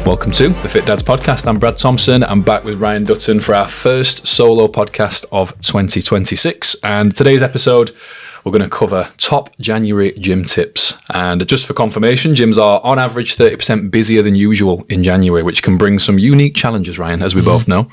Welcome to the Fit Dads Podcast. I'm Brad Thompson. I'm back with Ryan Dutton for our first solo podcast of 2026. And today's episode, we're going to cover top January gym tips. And just for confirmation, gyms are on average 30% busier than usual in January, which can bring some unique challenges, Ryan, as we both know.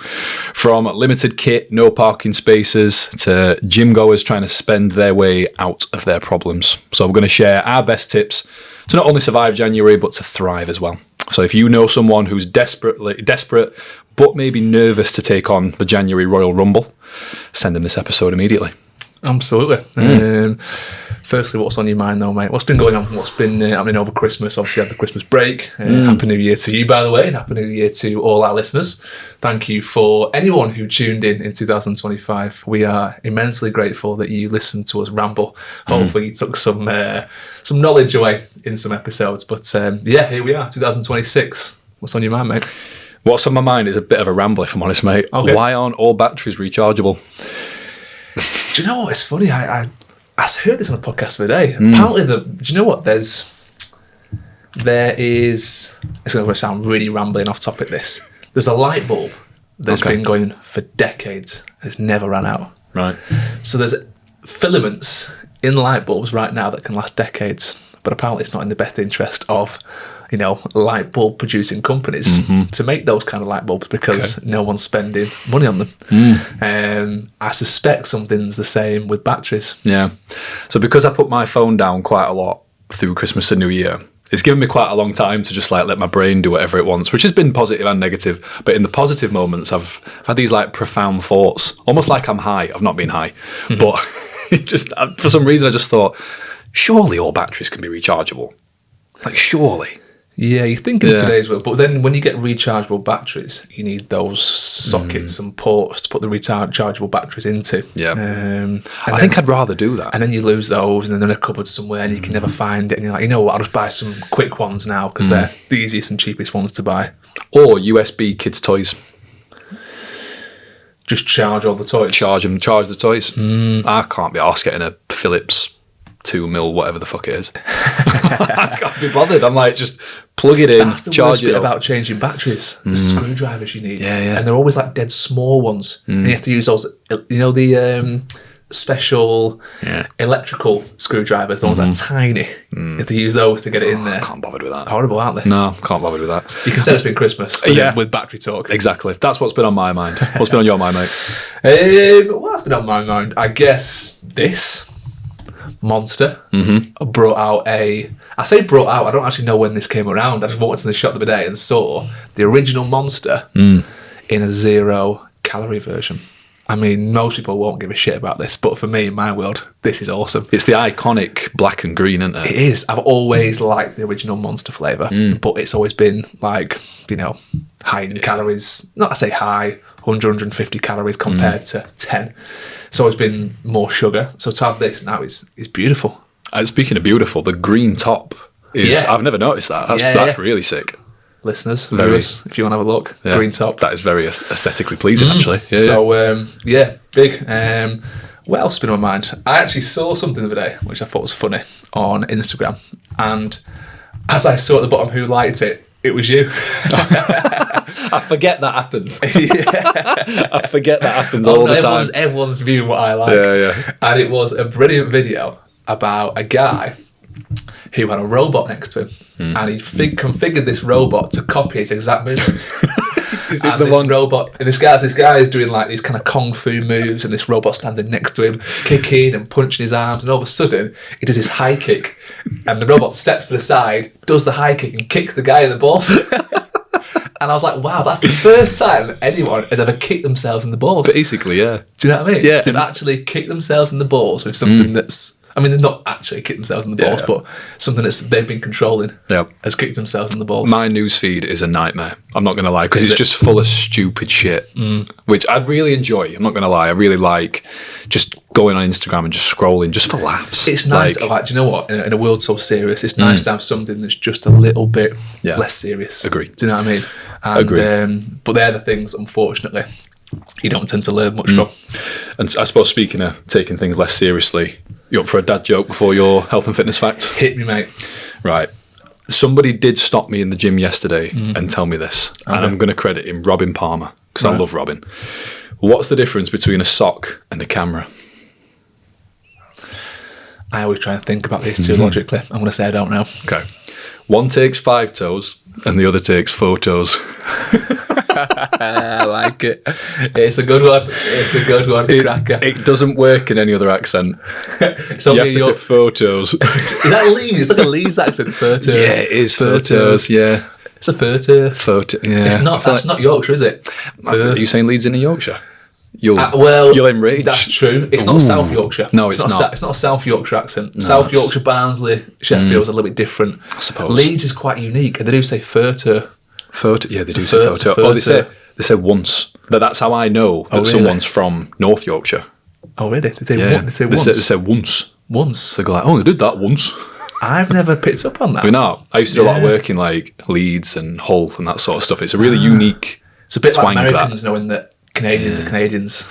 From limited kit, no parking spaces, to gym goers trying to spend their way out of their problems. So we're going to share our best tips to not only survive January, but to thrive as well. So if you know someone who's desperate, but maybe nervous to take on the January Royal Rumble, send them this episode immediately. Absolutely. Firstly, what's on your mind though, mate? What's been going on? What's been happening over Christmas? Obviously, you had the Christmas break. Happy New Year to you, by the way, and Happy New Year to all our listeners. Thank you for anyone who tuned in 2025. We are immensely grateful that you listened to us ramble. Hopefully, you took some knowledge away in some episodes. But here we are, 2026. What's on your mind, mate? What's on my mind is a bit of a ramble, if I'm honest, mate. Okay. Why aren't all batteries rechargeable? Do you know what? It's funny. I heard this on a podcast the other day. Apparently, do you know what? There is. It's going to sound really rambling off topic. There's a light bulb that's been going for decades. It's never ran out. Right. So there's filaments in light bulbs right now that can last decades. But apparently, it's not in the best interest of, light bulb producing companies to make those kind of light bulbs because no one's spending money on them. I suspect something's the same with batteries. Yeah. So because I put my phone down quite a lot through Christmas and New Year, it's given me quite a long time to just let my brain do whatever it wants, which has been positive and negative. But in the positive moments, I've had these profound thoughts, almost like I'm high. I've not been high, but for some reason I just thought, surely all batteries can be rechargeable. Surely. Yeah, you think in today's world, but then when you get rechargeable batteries, you need those sockets and ports to put the rechargeable batteries into. Yeah. I think I'd rather do that. And then you lose those, and then they're in a cupboard somewhere, and you can never find it. And you're like, you know what, I'll just buy some quick ones now because they're the easiest and cheapest ones to buy. Or USB kids' toys. Just charge all the toys. Charge the toys. I can't be arsed getting a Philips 2 mil, whatever the fuck it is. I can't be bothered. I'm just plug it in, That's the charge worst it bit up. About changing batteries. The screwdrivers you need. Yeah. And they're always dead small ones. And you have to use those, the special electrical screwdrivers, the ones that are tiny. You have to use those to get it in there. I can't bother with that. Horrible, aren't they? No, can't bother with that. You can say it's been Christmas with battery talk. Exactly. That's what's been on my mind. What's been on your mind, mate? What's been on my mind? I guess this Monster brought out I don't actually know when this came around. I just walked into the shop the other day and saw the original Monster in a 0-calorie version. I mean, most people won't give a shit about this, but for me, in my world, this is awesome. It's the iconic black and green, isn't it? It is. I've always liked the original Monster flavour, but it's always been high in calories. Not to say high, 100, 150 calories compared to 10. It's always been more sugar. So to have this now is beautiful. Speaking of beautiful, the green top is... I've never noticed that. That's really sick. Listeners, viewers, if you want to have a look, green top. That is very aesthetically pleasing, actually. Big. What else has been on my mind? I actually saw something the other day, which I thought was funny, on Instagram. And as I saw at the bottom who liked it, it was you. I forget that happens. I forget that happens all the time. Everyone's viewing what I like. Yeah. And it was a brilliant video about a guy who had a robot next to him, and he configured this robot to copy his exact movements. This guy is doing these kind of kung fu moves, and this robot standing next to him, kicking and punching his arms, and all of a sudden he does his high kick, and the robot steps to the side, does the high kick, and kicks the guy in the balls. And I was like, wow, that's the first time anyone has ever kicked themselves in the balls. Basically, yeah. Do you know what I mean? Yeah. They've actually kicked themselves in the balls with something that's... I mean, they've not actually kicked themselves in the balls, but something that they've been controlling has kicked themselves in the balls. My newsfeed is a nightmare. I'm not going to lie, because it's just full of stupid shit, which I really enjoy. I'm not going to lie. I really like just going on Instagram and just scrolling just for laughs. It's nice to do you know what? In a world so serious, it's nice to have something that's just a little bit less serious. Agree. Do you know what I mean? Agree. But they're the things, unfortunately, you don't tend to learn much from. And I suppose, speaking of taking things less seriously, you up for a dad joke before your health and fitness fact? Hit me, mate. Right. Somebody did stop me in the gym yesterday and tell me this, and I'm going to credit him, Robin Palmer, because I love Robin. What's the difference between a sock and a camera? I always try and think about these two logically. I'm going to say I don't know. Okay. One takes 5 toes and the other takes photos. I like it. It's a good one. It's a good one. Cracker. It doesn't work in any other accent. So you have to say photos. Is that Leeds? It's like a Leeds accent. Photos. Yeah, it is photos. Yeah. It's a photo. Yeah. It's not. That's not Yorkshire, is it? Are you saying Leeds in Yorkshire? You'll enrage. That's true. It's not South Yorkshire. No, it's not. It's not a South Yorkshire accent. No, South Yorkshire, Barnsley, Sheffield's a little bit different. I suppose. Leeds is quite unique, and they do say photo. Photo. Yeah, they do say photo. Oh, they say once. But that's how I know that someone's from North Yorkshire. Oh, really? They say once. They say once. Once. So they go like, oh, they did that once. I've never picked up on that. I mean, no, I used to do a lot of work in like Leeds and Hull and that sort of stuff. It's a really unique. It's a bit like Americans knowing that Canadians are Canadians.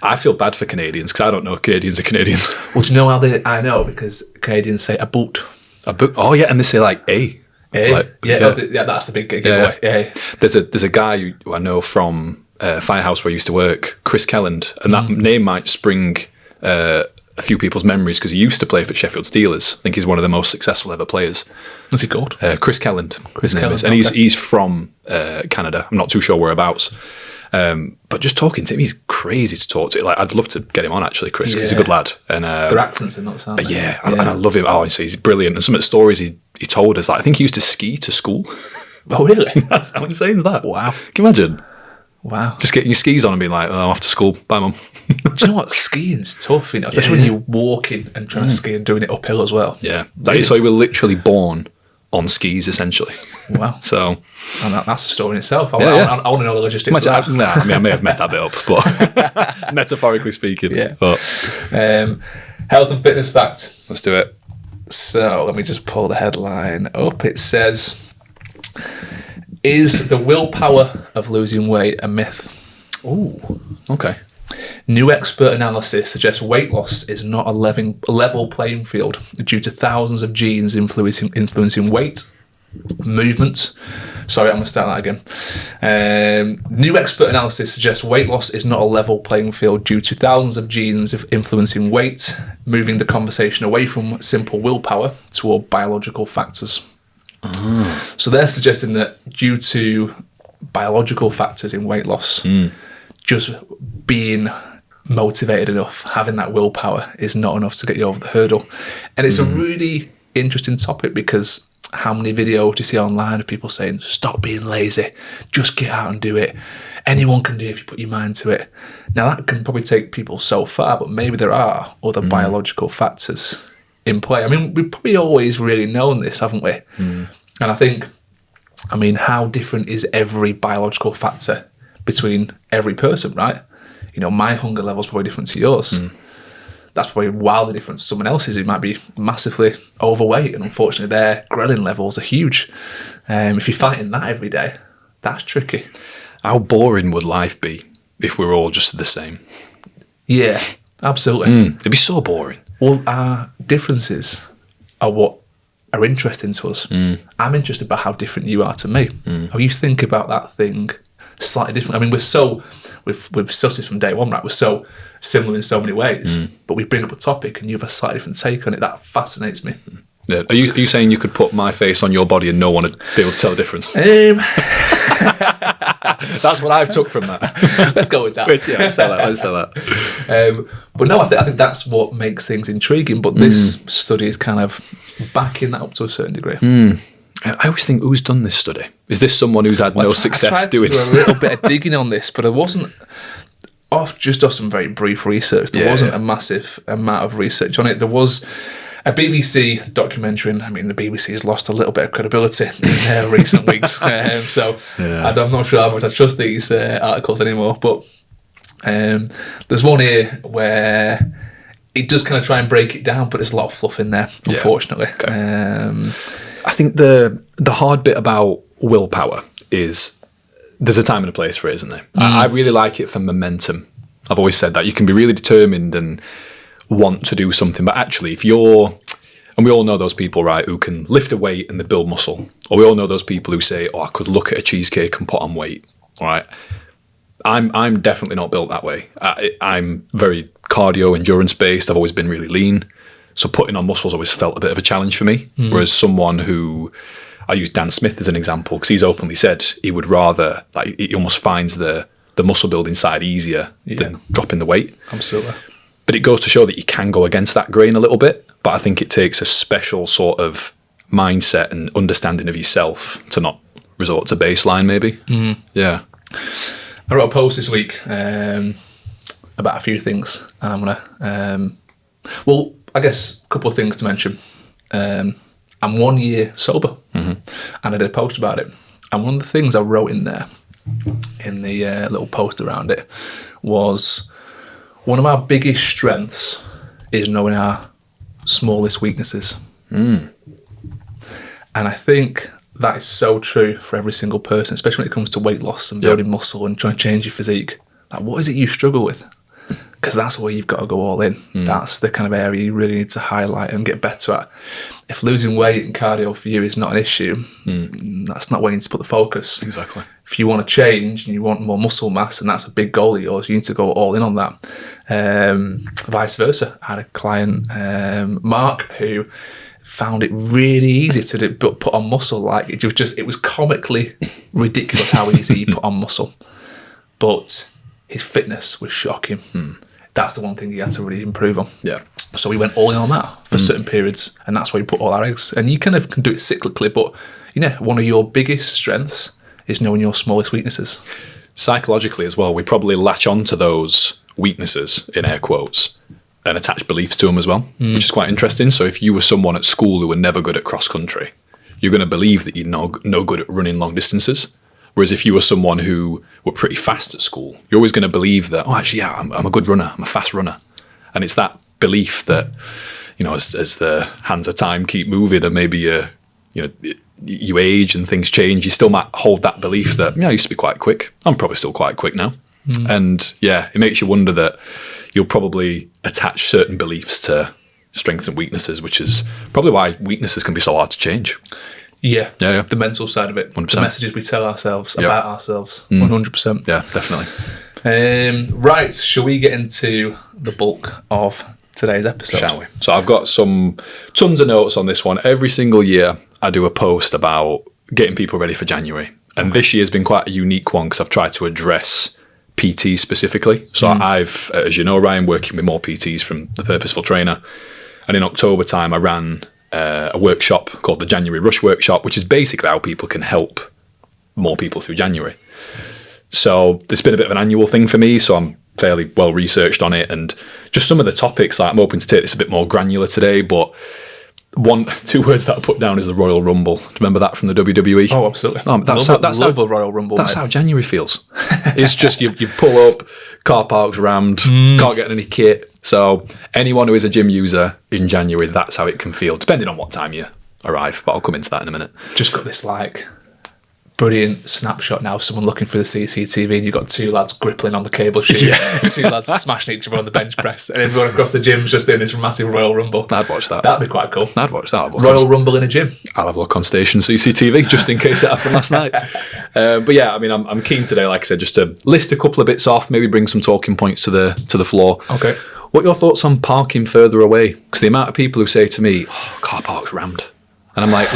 I feel bad for Canadians because I don't know Canadians are Canadians. Well, do you know how I know? Because Canadians say a boot. A boot. Oh yeah, and they say like a. Like, yeah, that's the big giveaway. Yeah. There's a guy who I know from Firehouse where I used to work, Chris Kelland, and that name might spring a few people's memories because he used to play for Sheffield Steelers. I think he's one of the most successful ever players. What's he called? Chris Kelland. His name is. And he's from Canada. I'm not too sure whereabouts. But just talking to him, he's crazy to talk to. Like, I'd love to get him on actually, Chris, because he's a good lad. And their accents are not sound. Yeah, and I love him. Oh, he's brilliant. And some of the stories he told us, like, I think he used to ski to school. Oh, really? How insane is that? Wow. Can you imagine? Wow. Just getting your skis on and being like, oh, I'm off to school. Bye, Mum. Do you know what? Skiing's tough, you know, especially when you're walking and trying to ski and doing it uphill as well. Yeah. Really? So you were literally born on skis, essentially. Wow. So. And that's a story in itself. I want to know the logistics of that. I may have made that bit up, but metaphorically speaking. Yeah. But. Health and fitness fact. Let's do it. So let me just pull the headline up. It says, is the willpower of losing weight a myth? Ooh, okay. New expert analysis suggests weight loss is not a level playing field due to thousands of genes influencing weight, movement. Sorry, I'm going to start that again. New expert analysis suggests weight loss is not a level playing field due to thousands of genes influencing weight, moving the conversation away from simple willpower toward biological factors. So they're suggesting that due to biological factors in weight loss, just being motivated enough, having that willpower is not enough to get you over the hurdle. And it's a really interesting topic because how many videos do you see online of people saying, stop being lazy, just get out and do it. Anyone can do it if you put your mind to it. Now that can probably take people so far, but maybe there are other biological factors in play. I mean, we've probably always really known this, haven't we? And I think, how different is every biological factor between every person, right? You know, my hunger level is probably different to yours. That's probably wildly different to someone else's who might be massively overweight, and unfortunately their ghrelin levels are huge. If you're fighting that every day, that's tricky. How boring would life be if we were all just the same? Yeah, absolutely. It'd be so boring. Well, our differences are what are interesting to us. I'm interested by how different you are to me. How you think about that thing slightly different. I mean, we've sussed this from day one, right? We're so similar in so many ways, but we bring up a topic and you have a slightly different take on it. That fascinates me. Yeah. Are you saying you could put my face on your body and no one would be able to tell the difference? That's what I've took from that. Let's go with that. Let's say that. But no, I think that's what makes things intriguing. But this study is kind of backing that up to a certain degree. I always think, who's done this study? Is this someone who's had no success doing it? I tried to do a little bit of digging on this, but it wasn't off some very briff research. There wasn't a massive amount of research on it. There was a BBC documentary, and the BBC has lost a little bit of credibility in recent weeks. So I'm not sure how much I trust these articles anymore. But there's one here where it does kind of try and break it down, but there's a lot of fluff in there, unfortunately. Okay. I think the hard bit about willpower is there's a time and a place for it, isn't there? I really like it for momentum. I've always said that. You can be really determined and want to do something, but actually if you're And we all know those people, right, who can lift a weight and they build muscle. Or we all know those people who say, oh, I could look at a cheesecake and put on weight, all right? I'm definitely not built that way. I'm very cardio, endurance-based. I've always been really lean. So putting on muscles always felt a bit of a challenge for me. Whereas someone who, I use Dan Smith as an example, because he's openly said he would rather, like, he almost finds the muscle building side easier than dropping the weight. Absolutely. But it goes to show that you can go against that grain a little bit. But I think it takes a special sort of mindset and understanding of yourself to not resort to baseline, maybe. Yeah. I wrote a post this week about a few things. And I'm going to... I guess a couple of things to mention. I'm 1 year sober. And I did a post about it. And one of the things I wrote in there, in the little post around it, was one of our biggest strengths is knowing our smallest weaknesses. And I think that is so true for every single person, especially when it comes to weight loss and building muscle and trying to change your physique. Like, what is it you struggle with? Because that's where you've got to go all in. That's the kind of area you really need to highlight and get better at. If losing weight and cardio for you is not an issue, that's not where you need to put the focus. Exactly. If you want to change and you want more muscle mass, and that's a big goal of yours, you need to go all in on that. Vice versa. I had a client, Mark, who found it really easy to put on muscle. Like, it was comically ridiculous how easy you put on muscle. But his fitness was shocking. That's the one thing he had to really improve on. Yeah. So we went all in on that for certain periods, and that's where we put all our eggs. And you kind of can do it cyclically, but one of your biggest strengths is knowing your smallest weaknesses. Psychologically as well, we probably latch on to those weaknesses, in air quotes, and attach beliefs to them as well, which is quite interesting. So if you were someone at school who were never good at cross country, you're going to believe that you're no good at running long distances. Whereas if you were someone who were pretty fast at school, you're always going to believe that, I'm a good runner, I'm a fast runner. And it's that belief that, as the hands of time keep moving and maybe you age and things change, you still might hold that belief that, I used to be quite quick. I'm probably still quite quick now. And it makes you wonder that you'll probably attach certain beliefs to strengths and weaknesses, which is probably why weaknesses can be so hard to change. Yeah. The mental side of it. 100%. The messages we tell ourselves about ourselves. 100%. Yeah, definitely. Right, shall we get into the bulk of today's episode? Shall we? So I've got tons of notes on this one. Every single year I do a post about getting people ready for January. And this year's been quite a unique one because I've tried to address PTs specifically. So I've, as you know, Ryan, working with more PTs from the Purposeful Trainer. And in October time, I ran a workshop called the January Rush Workshop, which is basically how people can help more people through January. So it's been a bit of an annual thing for me, so I'm fairly well researched on it, and just some of the topics, like, I'm hoping to take this a bit more granular today, but two words that I put down is the Royal Rumble. Do you remember that from the WWE? Oh, absolutely. That's how Royal Rumble. That's how January feels. It's just you pull up, car park's rammed, can't get any kit. So anyone who is a gym user in January, that's how it can feel, depending on what time you arrive. But I'll come into that in a minute. Just got this brilliant snapshot now of someone looking through the CCTV, and you've got two lads grippling on the cable sheet, and two lads smashing each other on the bench press, and everyone across the gym's just in this massive Royal Rumble. I'd watch that. That'd be quite cool. I'd watch that. Royal Rumble in a gym. I'll have a look on station CCTV just in case it happened last night. But yeah, I mean, I'm keen today, like I said, just to list a couple of bits off, maybe bring some talking points to the floor. Okay. What are your thoughts on parking further away? Because the amount of people who say to me, car park's rammed. And I'm like,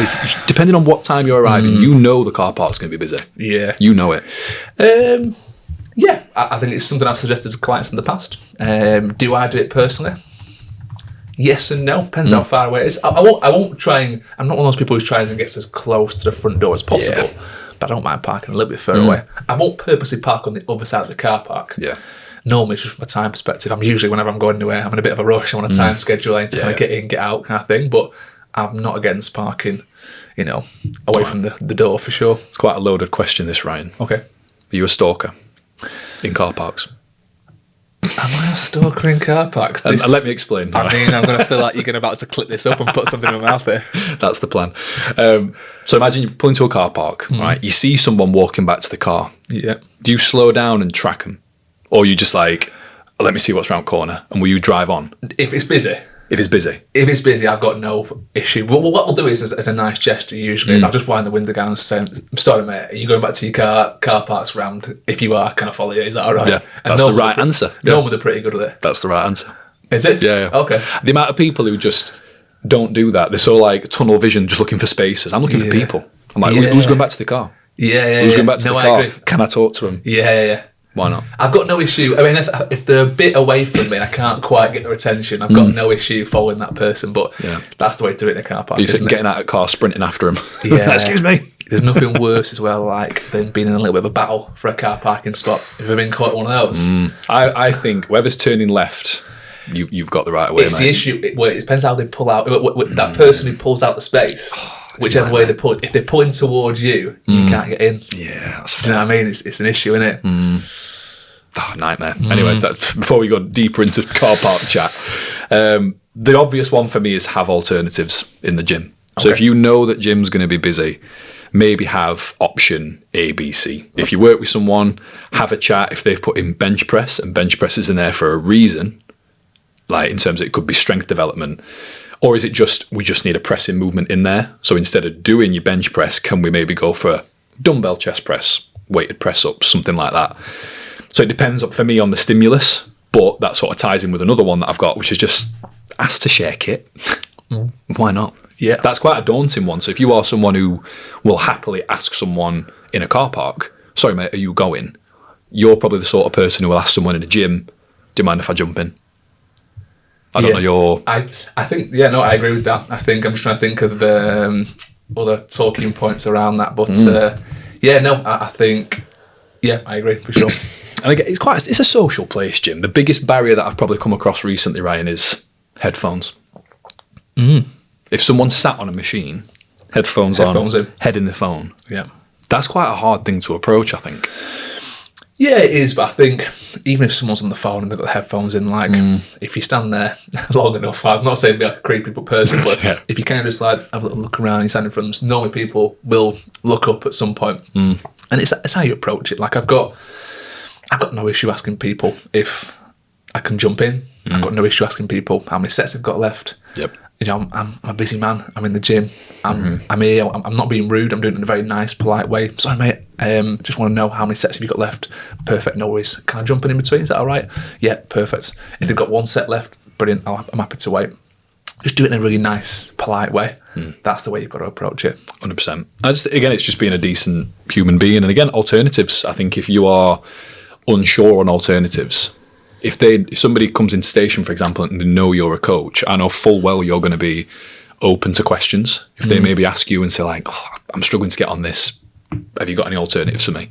depending on what time you're arriving, you know the car park's going to be busy. Yeah. You know it. Yeah, I think it's something I've suggested to clients in the past. Do I do it personally? Yes and no. Depends how far away it is. I won't try and... I'm not one of those people who tries and gets as close to the front door as possible. Yeah. But I don't mind parking a little bit further away. I won't purposely park on the other side of the car park. Yeah. Normally, it's just from a time perspective. I'm usually, whenever I'm going anywhere, I'm in a bit of a rush. I'm on a time schedule. I need to kind of get in, get out kind of thing. But I'm not against parking, away from the door for sure. It's quite a loaded question, this, Ryan. Okay. Are you a stalker in car parks? Am I a stalker in car parks? And let me explain. I mean, I'm going to feel like you're about to clip this up and put something in my mouth here. That's the plan. So imagine you pull into a car park, right? You see someone walking back to the car. Yeah. Do you slow down and track them? Or you just like, let me see what's around the corner, and will you drive on? If it's busy, If it's busy. If it's busy, I've got no issue. But what I'll do is, as a nice gesture, usually, is I'll just wind the window down and say, sorry, mate, are you going back to your car park's round? If you are, can I follow you? Is that all right? Yeah, that's the right answer. Normally they're pretty good at it. That's the right answer. Is it? Yeah. Okay. The amount of people who just don't do that, they're so like tunnel vision, just looking for spaces. I'm looking for people. I'm like, who's going back to the car? Yeah. Who's going back to the car? Agree. Can I talk to them? Yeah. Why not? I've got no issue. I mean, if they're a bit away from me and I can't quite get their attention, I've got no issue following that person. But that's the way to do it in a car park. You're getting out of the car, sprinting after them. Yeah. Excuse me. There's nothing worse as well, like than being in a little bit of a battle for a car parking spot. If I've been caught in one of those, I think whoever's turning left, you've got the right way. It's the issue. It depends how they pull out. That person who pulls out the space, whichever way they pull. If they're pulling towards you, you can't get in. Yeah, that's fair. Do you know what I mean? It's an issue, isn't it? Oh, nightmare. Anyway, before we go deeper into car park chat, the obvious one for me is have alternatives in the gym. So if you know that gym's going to be busy, maybe have option A, B, C. If you work with someone, have a chat. If they've put in bench press, and bench press is in there for a reason, like in terms of it could be strength development, or is it just we just need a pressing movement in there? So instead of doing your bench press, can we maybe go for dumbbell chest press, weighted press ups, something like that? So it depends for me on the stimulus, but that sort of ties in with another one that I've got, which is just ask to share kit. Why not? Yeah. That's quite a daunting one. So if you are someone who will happily ask someone in a car park, sorry mate, are you going? You're probably the sort of person who will ask someone in a gym, do you mind if I jump in? I don't know your... I think, I agree with that. I think I'm just trying to think of other talking points around that. But I think, I agree for sure. And again, it's a social place, gym. The biggest barrier that I've probably come across recently, Ryan, is headphones. If someone sat on a machine, headphones on, in. head in the phone, Yeah. that's quite a hard thing to approach, I think. Yeah, it is, but I think even if someone's on the phone and they've got the headphones in, like, if you stand there long enough, I'm not saying be like a creepy person, but if you kind of just like have a little look around and you stand in front of them, normally people will look up at some point. And it's how you approach it. Like, I've got no issue asking people if I can jump in. I've got no issue asking people how many sets they've got left. Yep. You know, I'm a busy man. I'm in the gym. I'm here. I'm not being rude. I'm doing it in a very nice, polite way. Sorry, mate. Just want to know how many sets have you got left. Perfect. No worries. Can I jump in between? Is that all right? Yeah, perfect. If they've got one set left, brilliant. I'm happy to wait. Just do it in a really nice, polite way. That's the way you've got to approach it. 100%. Again, it's just being a decent human being. And again, alternatives. I think if you are unsure on alternatives, if somebody comes into station, for example, and they know you're a coach, I know full well you're going to be open to questions. If they maybe ask you and say like, I'm struggling to get on this, have you got any alternatives for me?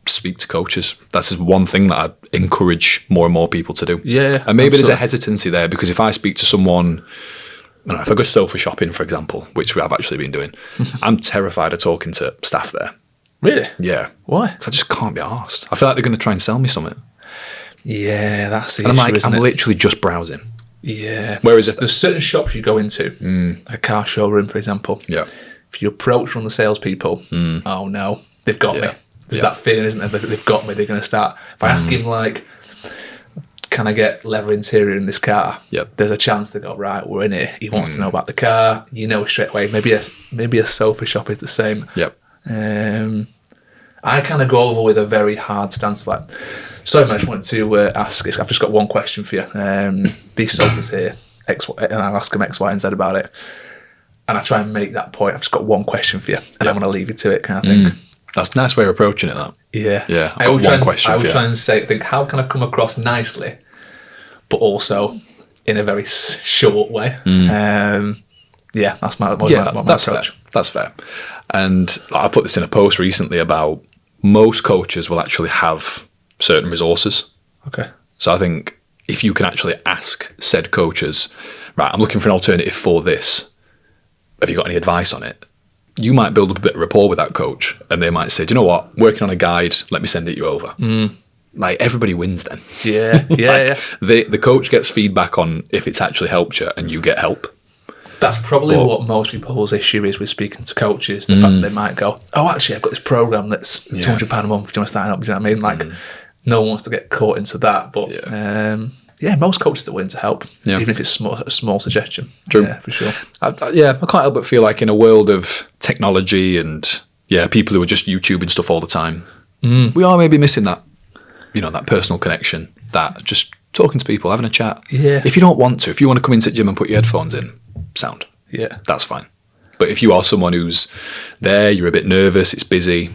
Speak to coaches. That's just one thing that I encourage more and more people to do. Yeah. And maybe there's a hesitancy there, because if I speak to someone, I don't know, if I go sofa shopping, for example, which I've actually been doing, I'm terrified of talking to staff there. Really? Yeah. Why? 'Cause I just can't be arsed. I feel like they're going to try and sell me something. Yeah, that's the and issue, I'm like, isn't I'm it? literally just browsing. Yeah. Whereas there's certain shops you go into, a car showroom, for example. Yeah. If you approach one of the salespeople, oh no, they've got me. There's that feeling, isn't there? They've got me. They're going to start. If I ask him like, can I get leather interior in this car? Yep. There's a chance they go, right, we're in it. He wants to know about the car. You know straight away. Maybe a sofa shop is the same. Yep. I kind of go over with a very hard stance. Like, sorry, man, I just wanted to ask. I've just got one question for you. These sofas here, X, Y, and I'll ask them X, Y, and Z about it. And I try and make that point. I've just got one question for you, and I'm going to leave you to it, kind of thing. That's a nice way of approaching it, that. Yeah. Yeah. I would try and think, how can I come across nicely, but also in a very short way? That's my approach. Fair. That's fair. And I put this in a post recently about most coaches will actually have certain resources. Okay. So I think if you can actually ask said coaches, right, I'm looking for an alternative for this, have you got any advice on it? You might build up a bit of rapport with that coach, and they might say, do you know what, working on a guide, let me send it you over. Like, everybody wins then. Yeah. The coach gets feedback on if it's actually helped you, and you get help. That's probably what most people's issue is with speaking to coaches. The fact that they might go, oh, actually, I've got this program that's £200 a month. Do you want to sign up? Do you know what I mean? Like, no one wants to get caught into that. But yeah, most coaches are willing to help, Yeah. even if it's a small suggestion. True. Yeah, for sure. I can't help but feel like in a world of technology and people who are just YouTubing stuff all the time, we are maybe missing that, that personal connection, that just talking to people, having a chat. Yeah. If you don't want to, if you want to come into the gym and put your headphones in, sound. Yeah. That's fine. But if you are someone who's there, you're a bit nervous, it's busy,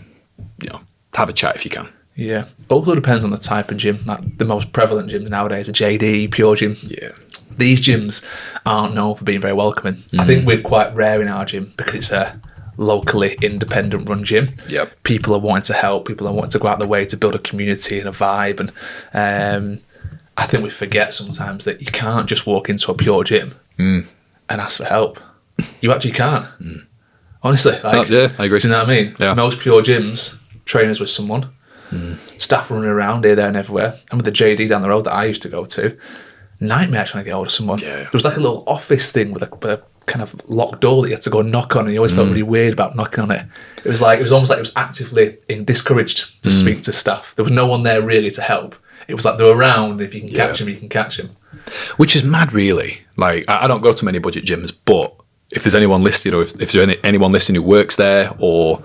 have a chat if you can. Yeah. Also depends on the type of gym. Like the most prevalent gyms nowadays are JD, Pure Gym. Yeah. These gyms aren't known for being very welcoming. I think we're quite rare in our gym because it's a locally independent run gym. Yep. People are wanting to help. People are wanting to go out their way to build a community and a vibe. And I think we forget sometimes that you can't just walk into a Pure Gym and ask for help. You actually can't. Honestly. Like, I agree. Do you know what I mean? Yeah. Most Pure Gyms, trainers with someone. Staff running around here, there and everywhere. And with the JD down the road that I used to go to, nightmare trying to get hold of someone. Yeah. There was like a little office thing with a kind of locked door that you had to go and knock on, and you always felt really weird about knocking on it. It was almost like it was actively discouraged to speak to staff. There was no one there really to help. It was like they're around. If you can catch them, you can catch them. Which is mad, really. Like, I don't go to many budget gyms, but if there's anyone listening, or if there's anyone listening who works there or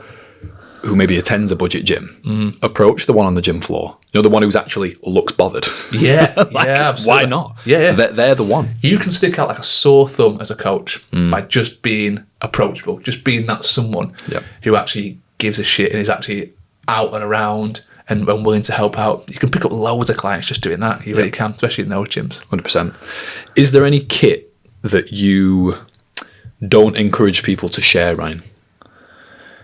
who maybe attends a budget gym, approach the one on the gym floor. The one who's actually looks bothered. Yeah, Like, yeah, absolutely. why not? Yeah. They're the one. You can stick out like a sore thumb as a coach by just being approachable, just being that someone Yep. who actually gives a shit and is actually out and around and willing to help out. You can pick up loads of clients just doing that. You really can, especially in those gyms. 100%. Is there any kit that you don't encourage people to share, Ryan?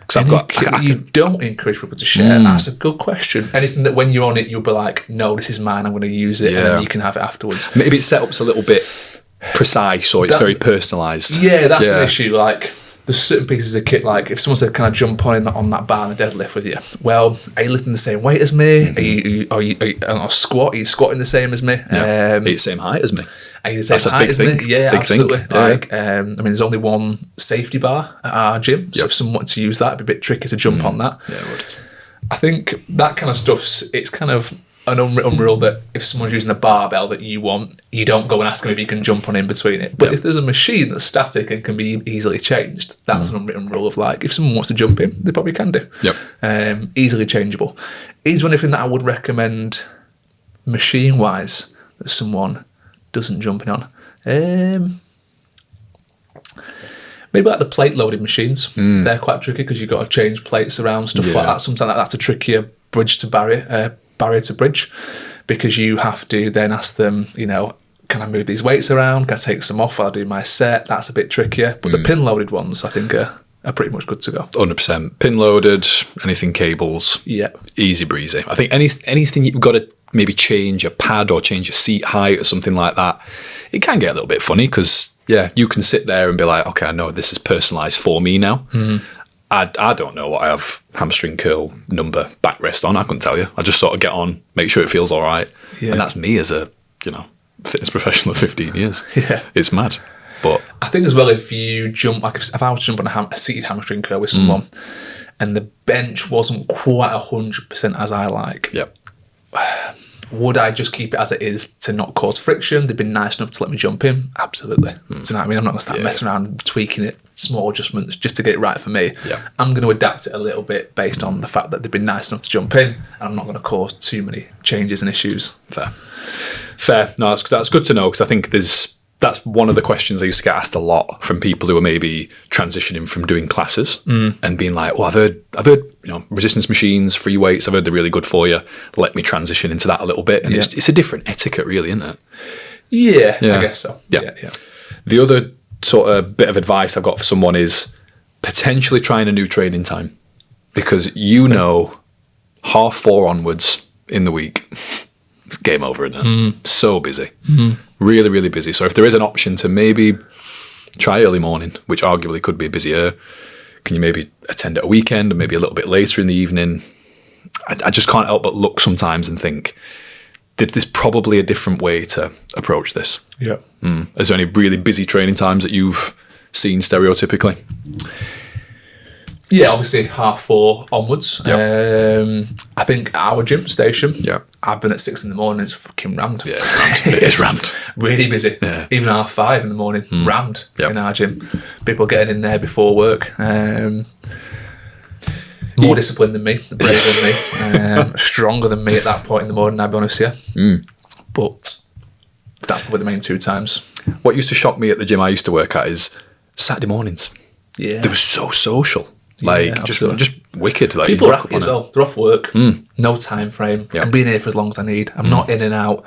Because You don't encourage people to share. That's a good question. Anything that when you're on it, you'll be like, no, this is mine, I'm going to use it, and then you can have it afterwards. maybe its setup's a little bit precise, or it's very personalised. Yeah, that's an issue. Like, there's certain pieces of kit, like if someone said, can I jump on that bar and a deadlift with you? Well, are you lifting the same weight as me? Are you on a squat? Are you squatting the same as me? Are you the same height as me? Are you the same That's a height big as thing. me? Yeah, Big absolutely. thing. Yeah. Like, I mean, there's only one safety bar at our gym, so if someone wanted to use that, it'd be a bit tricky to jump on that. Yeah, it would. I think that kind of stuff's, it's kind of an unwritten rule that if someone's using a barbell that you want, you don't go and ask them if you can jump on in between it. But if there's a machine that's static and can be easily changed, that's an unwritten rule of like, if someone wants to jump in, they probably can do. Yep. Easily changeable. Is there anything that I would recommend machine-wise that someone doesn't jump in on? Maybe like the plate-loaded machines. They're quite tricky because you've got to change plates around, stuff like that. Sometimes that's a trickier bridge to barrier to bridge, because you have to then ask them, can I move these weights around? Can I take some off while I do my set? That's a bit trickier. But the pin-loaded ones, I think, are pretty much good to go. 100%. Pin loaded, anything cables. Yeah. Easy breezy. I think anything you've got to maybe change a pad or change your seat height or something like that, it can get a little bit funny because, you can sit there and be like, okay, I know this is personalised for me now. I don't know what I have hamstring curl number backrest on. I couldn't tell you. I just sort of get on, make sure it feels all right. Yeah. And that's me as a, fitness professional of 15 years. Yeah. It's mad. But I think as well, if you jump, like if I was to jump on a seated hamstring curl with someone and the bench wasn't quite 100% as I like, would I just keep it as it is to not cause friction? They've been nice enough to let me jump in. Absolutely. Do you know what I mean? I'm not going to start messing around, tweaking it, small adjustments just to get it right for me. Yeah. I'm going to adapt it a little bit based on the fact that they've been nice enough to jump in, and I'm not going to cause too many changes and issues. Fair. No, that's good to know, because I think that's one of the questions I used to get asked a lot from people who are maybe transitioning from doing classes and being like, well, I've heard resistance machines, free weights, I've heard they're really good for you. Let me transition into that a little bit. And it's a different etiquette, really, isn't it? Yeah, I guess so. Yeah. The other sort of bit of advice I've got for someone is potentially trying a new training time, because 4:30 onwards in the week, it's game over, isn't it? So busy. Really, really busy. So if there is an option to maybe try early morning, which arguably could be busier, can you maybe attend at a weekend or maybe a little bit later in the evening? I just can't help but look sometimes and think that there's probably a different way to approach this. Yeah. Is there any really busy training times that you've seen stereotypically? Yeah, obviously 4:30 onwards. Yep. I think our gym station. Yeah. I've been at 6 a.m. It's fucking rammed. Yeah, it's rammed. It is rammed. Really busy. Yeah. Even 5:30 in the morning, rammed in our gym. People getting in there before work. More disciplined than me, braver than me, stronger than me at that point in the morning, I'll be honest with you. But that's probably the main 2 times. What used to shock me at the gym I used to work at is Saturday mornings. Yeah. They were so social. Like, just wicked. Like, People are happy as well. They're off work. No time frame. Yeah. I'm being here for as long as I need. I'm not in and out.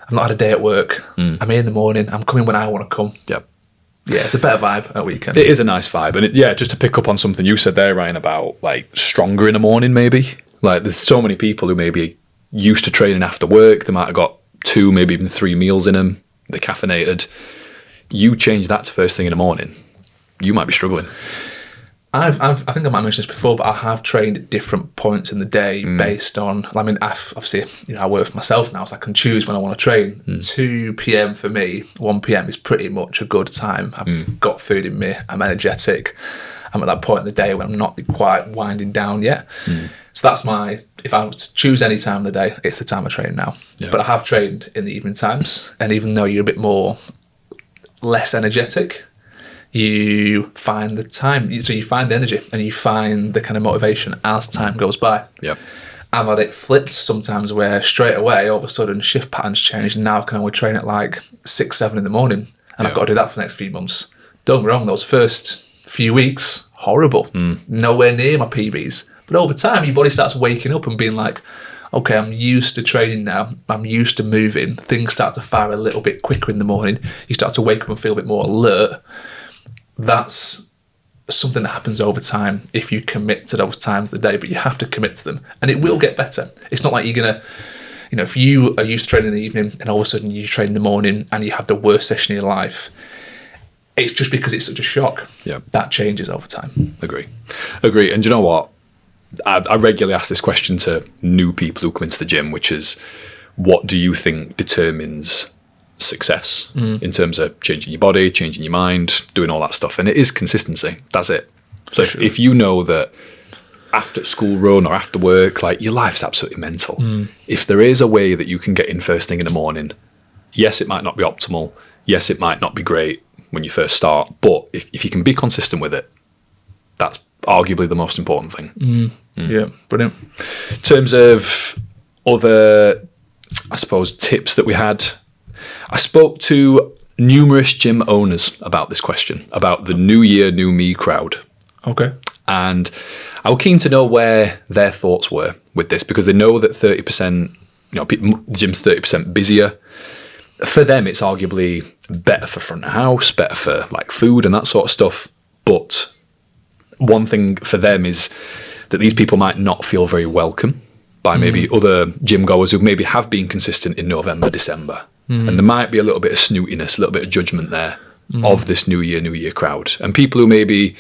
I've not had a day at work. I'm here in the morning. I'm coming when I want to come. Yeah. Yeah, it's a better vibe at weekend. It is a nice vibe. And just to pick up on something you said there, Ryan, about like stronger in the morning, maybe. Like, there's so many people who maybe used to training after work. They might have got 2, maybe even 3 meals in them. They're caffeinated. You change that to first thing in the morning, you might be struggling. I think I might mention this before, but I have trained at different points in the day based on. I mean, obviously, I work for myself now, so I can choose when I want to train. 2 p.m. for me, 1 p.m. is pretty much a good time. I've got food in me. I'm energetic. I'm at that point in the day when I'm not quite winding down yet. So that's if I were to choose any time of the day, it's the time I train now. Yeah. But I have trained in the evening times, and even though you're a bit less energetic, you find the time. So you find the energy and you find the kind of motivation as time goes by. Yep. I've had it flipped sometimes where straight away, all of a sudden, shift patterns change, and now I can only train at like 6, 7 in the morning, and I've got to do that for the next few months. Don't get me wrong, those first few weeks, horrible. Nowhere near my PBs. But over time, your body starts waking up and being like, okay, I'm used to training now. I'm used to moving. Things start to fire a little bit quicker in the morning. You start to wake up and feel a bit more alert. That's something that happens over time if you commit to those times of the day, but you have to commit to them, and it will get better. It's not like you're going to, if you are used to training in the evening and all of a sudden you train in the morning and you have the worst session in your life, it's just because it's such a shock. Yeah. That changes over time. Agree. And do you know what? I regularly ask this question to new people who come into the gym, which is, what do you think determines success in terms of changing your body, changing your mind, doing all that stuff? And it is consistency. That's it. So if you know that after school run or after work, like, your life's absolutely mental. If there is a way that you can get in first thing in the morning, yes, it might not be optimal. Yes, it might not be great when you first start. But if you can be consistent with it, that's arguably the most important thing. Yeah, brilliant. In terms of other, I suppose, tips that we had, I spoke to numerous gym owners about this question, about the New Year, New Me crowd. Okay. And I was keen to know where their thoughts were with this, because they know that 30%, the gym's 30% busier. For them, it's arguably better for front of house, better for like food and that sort of stuff. But one thing for them is that these people might not feel very welcome by maybe other gym goers who maybe have been consistent in November, December. And there might be a little bit of snootiness, a little bit of judgment there of this New Year crowd. And people who maybe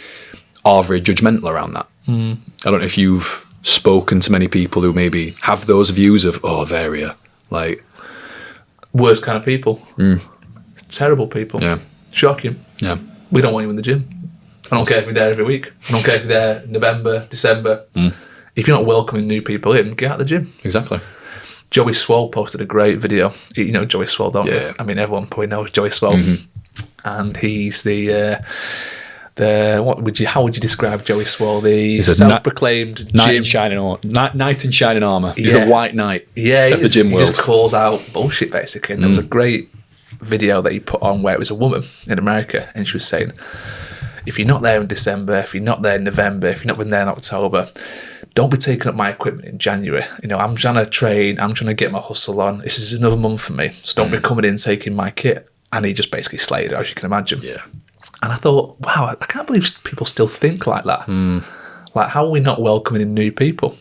are very judgmental around that. I don't know if you've spoken to many people who maybe have those views of, oh, there you are. Like, worst kind of people. Terrible people. Yeah. Shocking. Yeah. We don't want you in the gym. I don't care if you're there every week. I don't care if you're there November, December. If you're not welcoming new people in, get out of the gym. Exactly. Joey Swole posted a great video. You know Joey Swole, don't you? Yeah. I mean, everyone probably knows Joey Swole. And he's how would you describe Joey Swole? The self-proclaimed knight gym. In shining armour. He's the white knight of the gym world. He just calls out bullshit, basically. And there was a great video that he put on where it was a woman in America, and she was saying, if you're not there in December, if you're not there in November, if you're not been there in October, don't be taking up my equipment in January. I'm trying to train, I'm trying to get my hustle on. This is another month for me, so don't be coming in taking my kit. And he just basically slayed her, as you can imagine. Yeah. And I thought, wow, I can't believe people still think like that. Like, how are we not welcoming in new people?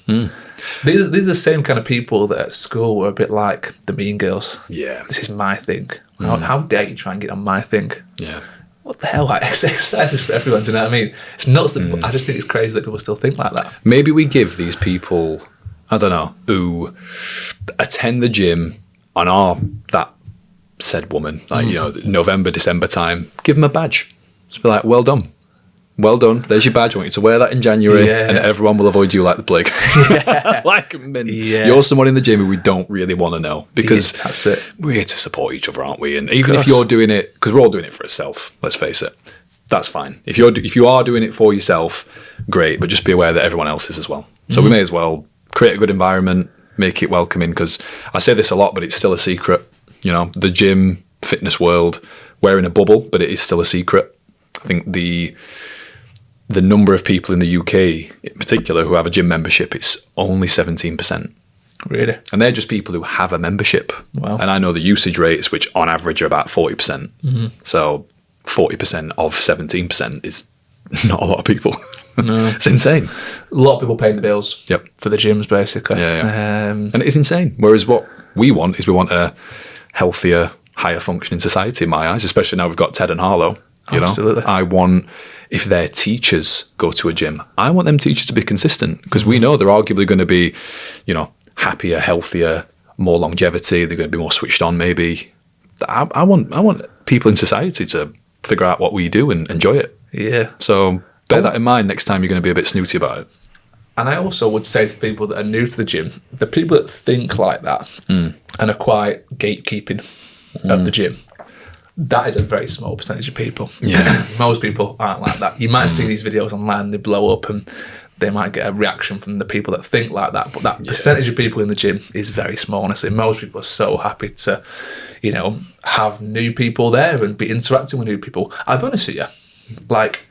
These are the same kind of people that at school were a bit like the mean girls. Yeah. This is my thing. How dare you try and get on my thing? Yeah. What the hell? Like, exercise is for everyone, do you know what I mean? It's nuts. I just think it's crazy that people still think like that. Maybe we give these people, I don't know, who attend the gym and are that said woman, like, November, December time, give them a badge. Just be like, well done. well done. There's your badge. I want you to wear that in January, and everyone will avoid you like the plague. Like, you're someone in the gym who we don't really want to know, because that's it. We're here to support each other, aren't we? And even if you're doing it, because we're all doing it for ourselves, let's face it, that's fine. If you are doing it for yourself, great, but just be aware that everyone else is as well. So we may as well create a good environment, make it welcoming, because I say this a lot, but it's still a secret. You know, the gym, fitness world, we're in a bubble, but it is still a secret. I think the number of people in the UK in particular who have a gym membership, it's only 17%. Really? And they're just people who have a membership. Wow. And I know the usage rates, which on average are about 40%. So 40% of 17% is not a lot of people. No. It's insane. A lot of people paying the bills for the gyms, basically. And it is insane. Whereas what we want is a healthier, higher functioning society in my eyes, especially now we've got Ted and Harlow. Absolutely. I want, if their teachers go to a gym, I want them teachers to be consistent, because we know they're arguably going to be, happier, healthier, more longevity. They're going to be more switched on, maybe. I want people in society to figure out what we do and enjoy it. Yeah. So bear that in mind next time you're going to be a bit snooty about it. And I also would say to the people that are new to the gym, the people that think like that and are quite gatekeeping of the gym, that is a very small percentage of people. Yeah. Most people aren't like that. You might see these videos online, they blow up and they might get a reaction from the people that think like that. But that percentage of people in the gym is very small, honestly. Most people are so happy to, have new people there and be interacting with new people. I'll be honest with you, like,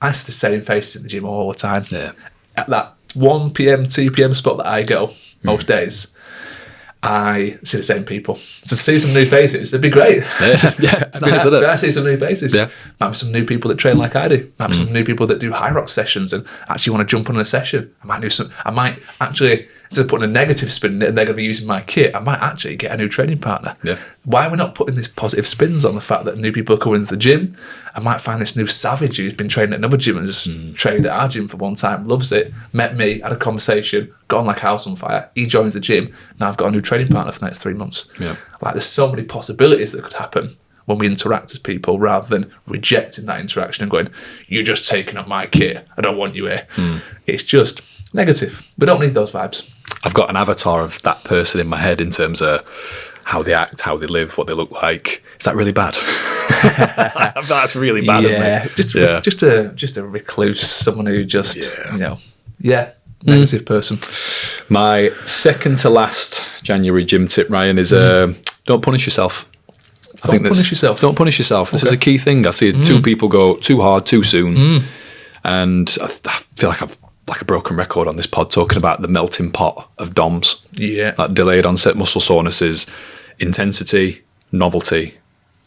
I see the same faces in the gym all the time. Yeah. At that 1 p.m, 2 p.m. spot that I go most days, I see the same people. To see some new faces, it'd be great. I see some new faces. Yeah. Might be some new people that train like I do. Might be some new people that do high rock sessions and actually want to jump on a session. I might actually, instead of putting a negative spin in it and they're going to be using my kit, I might actually get a new training partner. Yeah. Why are we not putting these positive spins on the fact that new people are coming into the gym? I might find this new savage who's been training at another gym and just trained at our gym for one time, loves it, met me, had a conversation, got on like a house on fire. He joins the gym. Now I've got a new training partner for the next 3 months. Yeah. Like, there's so many possibilities that could happen when we interact as people, rather than rejecting that interaction and going, you're just taking up my kit, I don't want you here. It's just negative. We don't need those vibes. I've got an avatar of that person in my head in terms of how they act, how they live, what they look like. Is that really bad? That's really bad. Yeah, just a recluse, someone who just negative person. My second to last January gym tip, Ryan, is don't punish yourself. Don't punish yourself. Don't punish yourself. This is a key thing. I see two people go too hard too soon, and I feel like I've like a broken record on this pod talking about the melting pot of DOMs. Yeah. That delayed onset muscle soreness is intensity, novelty,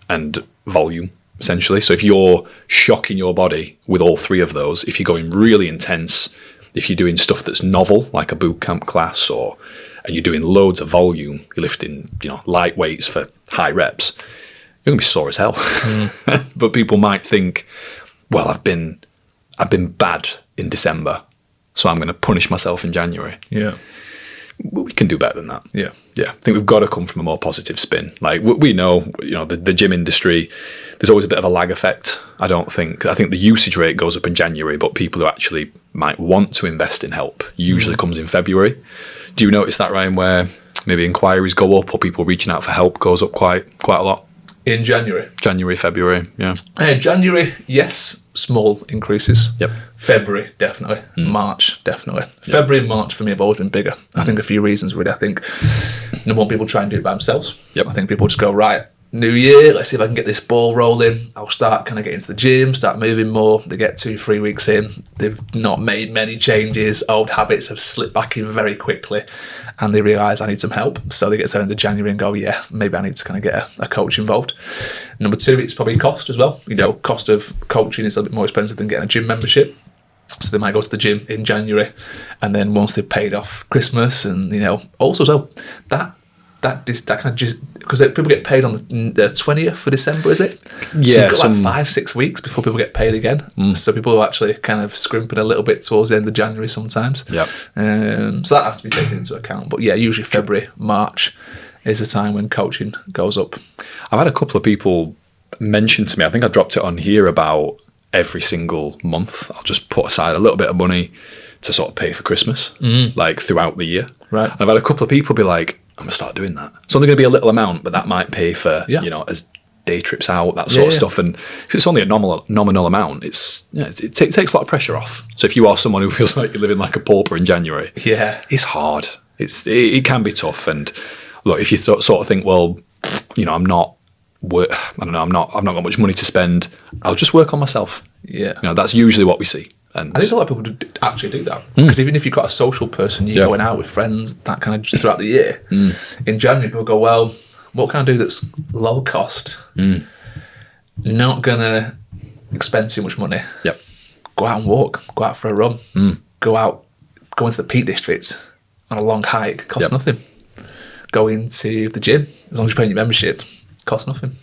and volume, essentially. So if you're shocking your body with all three of those, if you're going really intense, if you're doing stuff that's novel, like a boot camp class, and you're doing loads of volume, you're lifting, light weights for high reps, you're gonna be sore as hell. But people might think, well, I've been bad in December, so I'm going to punish myself in January. Yeah. We can do better than that. Yeah. Yeah. I think we've got to come from a more positive spin. Like, we know, the gym industry, there's always a bit of a lag effect. I think the usage rate goes up in January, but people who actually might want to invest in help usually comes in February. Do you notice that, Ryan, where maybe inquiries go up or people reaching out for help goes up quite a lot? In January? January, February, yeah. January, yes, small increases. Yep. February, definitely. March, definitely. Yep. February and March for me have always been bigger. I think a few reasons, really. I think, number one, people try and do it by themselves. Yep. I think people just go, right, new year, let's see if I can get this ball rolling. I'll start kind of getting to the gym, start moving more. They get 2-3 weeks in. They've not made many changes. Old habits have slipped back in very quickly. And they realise I need some help. So they get to the end of January and go, yeah, maybe I need to kind of get a coach involved. Number two, it's probably cost as well. Cost of coaching is a little bit more expensive than getting a gym membership. So they might go to the gym in January. And then once they've paid off Christmas and, also so that kind of just, because people get paid on the 20th of December, is it? Yeah. So you've got 5-6 weeks before people get paid again. So people are actually kind of scrimping a little bit towards the end of January sometimes. Yeah. So that has to be taken into account. But yeah, usually February, March is the time when coaching goes up. I've had a couple of people mention to me, I think I dropped it on here, about every single month, I'll just put aside a little bit of money to sort of pay for Christmas, like throughout the year. Right. And I've had a couple of people be like, I'm going to start doing that. It's only going to be a little amount, but that might pay for, as day trips out, that sort of stuff. And cause it's only a nominal amount. It takes a lot of pressure off. So if you are someone who feels like you're living like a pauper in January, it's hard. It can be tough. And look, if you sort of think, well, I'm not got much money to spend, I'll just work on myself. Yeah. That's usually what we see. And I think a lot of people actually do that. Because even if you've got a social person, you're going out with friends, that kind of just throughout the year. In January, people go, well, what can I do that's low cost? Not going to expend too much money. Yep. Go out and walk. Go out for a run. Go into the Peak District on a long hike. Costs nothing. Go into the gym. As long as you're paying your membership, costs nothing.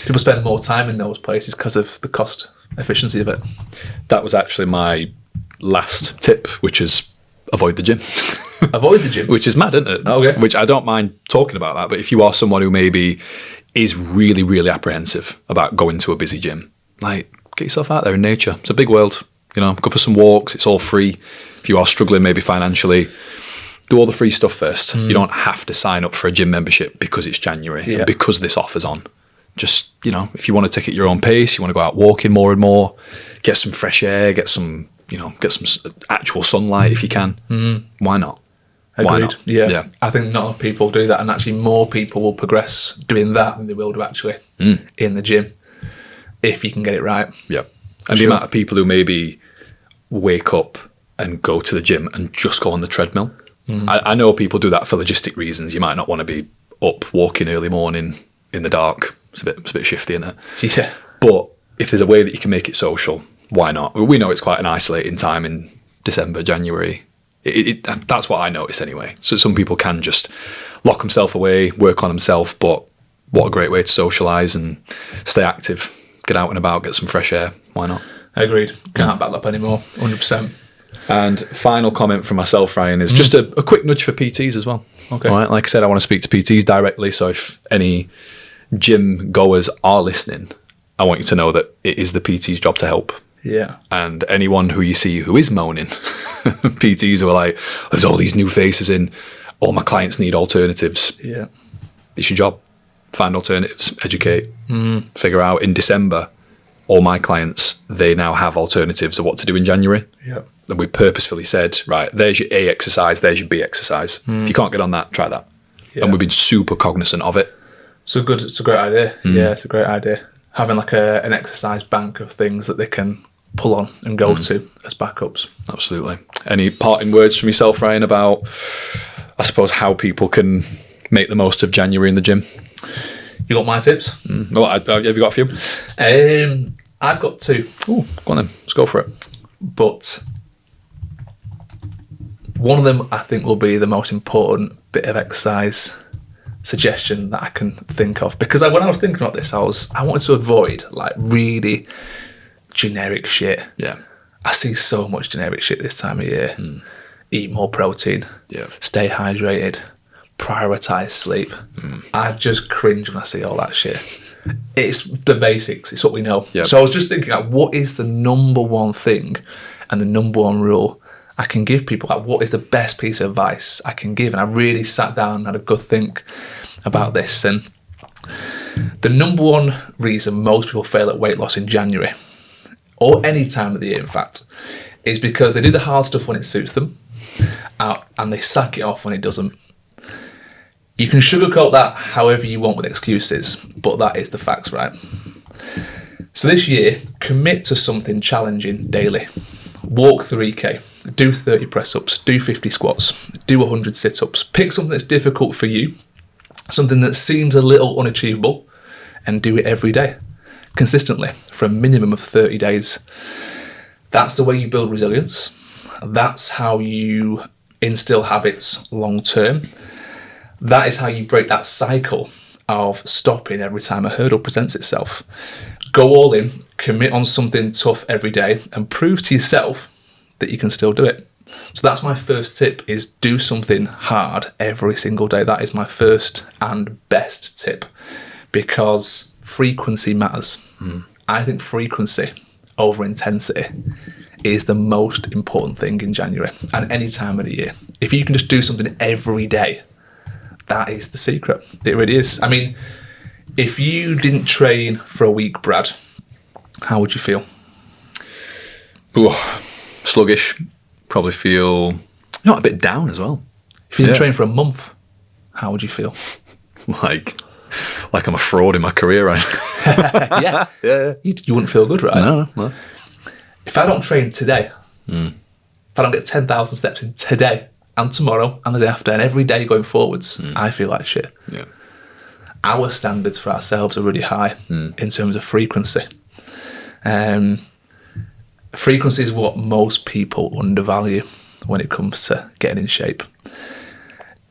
People spend more time in those places because of the cost efficiency of it. That was actually my last tip, which is avoid the gym. Avoid the gym? Which is mad, isn't it? Okay. Which I don't mind talking about that, but if you are someone who maybe is really, really apprehensive about going to a busy gym, like, get yourself out there in nature. It's a big world. Go for some walks. It's all free. If you are struggling maybe financially, do all the free stuff first. You don't have to sign up for a gym membership because it's January and because this offer's on. Just, if you want to take it at your own pace, you want to go out walking more and more, get some fresh air, get some actual sunlight if you can. Why not? Agreed. Why not? Yeah. I think not enough people do that, and actually more people will progress doing that than they will do actually in the gym if you can get it right. Yeah. And the amount of people who maybe wake up and go to the gym and just go on the treadmill. I know people do that for logistic reasons. You might not want to be up walking early morning in the dark. It's a bit shifty, isn't it? Yeah. But if there's a way that you can make it social, why not? We know it's quite an isolating time in December, January. That's what I notice anyway. So some people can just lock themselves away, work on themselves, but what a great way to socialise and stay active, get out and about, get some fresh air. Why not? Agreed. Can't back up anymore. 100%. And final comment from myself, Ryan, is just a quick nudge for PTs as well. Okay. All right. Like I said, I want to speak to PTs directly. So if any gym goers are listening, I want you to know that it is the PT's job to help. Yeah. And anyone who you see who is moaning, PTs who are like, there's all these new faces in, all my clients need alternatives. Yeah. It's your job. Find alternatives, educate, figure out. In December, all my clients, they now have alternatives of what to do in January. Yeah. And we purposefully said, right, there's your A exercise, there's your B exercise. If you can't get on that, try that. Yeah. And we've been super cognizant of it. It's a great idea. Yeah, it's a great idea. Having like an exercise bank of things that they can pull on and go to as backups. Absolutely. Any parting words from yourself, Ryan, about, I suppose, how people can make the most of January in the gym? You got my tips? Well, have you got a few? I've got two. Ooh, go on then. Let's go for it. But one of them I think will be the most important bit of exercise suggestion that I can think of, because when I was thinking about this, I wanted to avoid like really generic shit. Yeah. I see so much generic shit this time of year. Eat more protein. Yeah. Stay hydrated. Prioritize sleep. I just cringe when I see all that shit. It's the basics. It's what we know. Yep. So I was just thinking, like, what is the number one thing and the number one rule I can give people? Like, what is the best piece of advice I can give? And I really sat down and had a good think about this. And the number one reason most people fail at weight loss in January, or any time of the year, in fact, is because they do the hard stuff when it suits them, and they sack it off when it doesn't. You can sugarcoat that however you want with excuses, but that is the facts, right? So this year, commit to something challenging daily. Walk 3K, do 30 press-ups, do 50 squats, do 100 sit-ups. Pick something that's difficult for you, something that seems a little unachievable, and do it every day, consistently, for a minimum of 30 days. That's the way you build resilience. That's how you instill habits long-term. That is how you break that cycle of stopping every time a hurdle presents itself. Go all in, commit on something tough every day, and prove to yourself that you can still do it. So that's my first tip, is do something hard every single day. That is my first and best tip, because frequency matters. I think frequency over intensity is the most important thing in January and any time of the year. If you can just do something every day, that is the secret. It really is. I mean, if you didn't train for a week, Brad, how would you feel? Ooh, sluggish. Probably feel a bit down as well. If you didn't train for a month, how would you feel? Like I'm a fraud in my career right now. Yeah. You wouldn't feel good, right? No. If I don't train today, if I don't get 10,000 steps in today and tomorrow and the day after and every day going forwards, I feel like shit. Yeah. Our standards for ourselves are really high in terms of frequency. Frequency is what most people undervalue when it comes to getting in shape.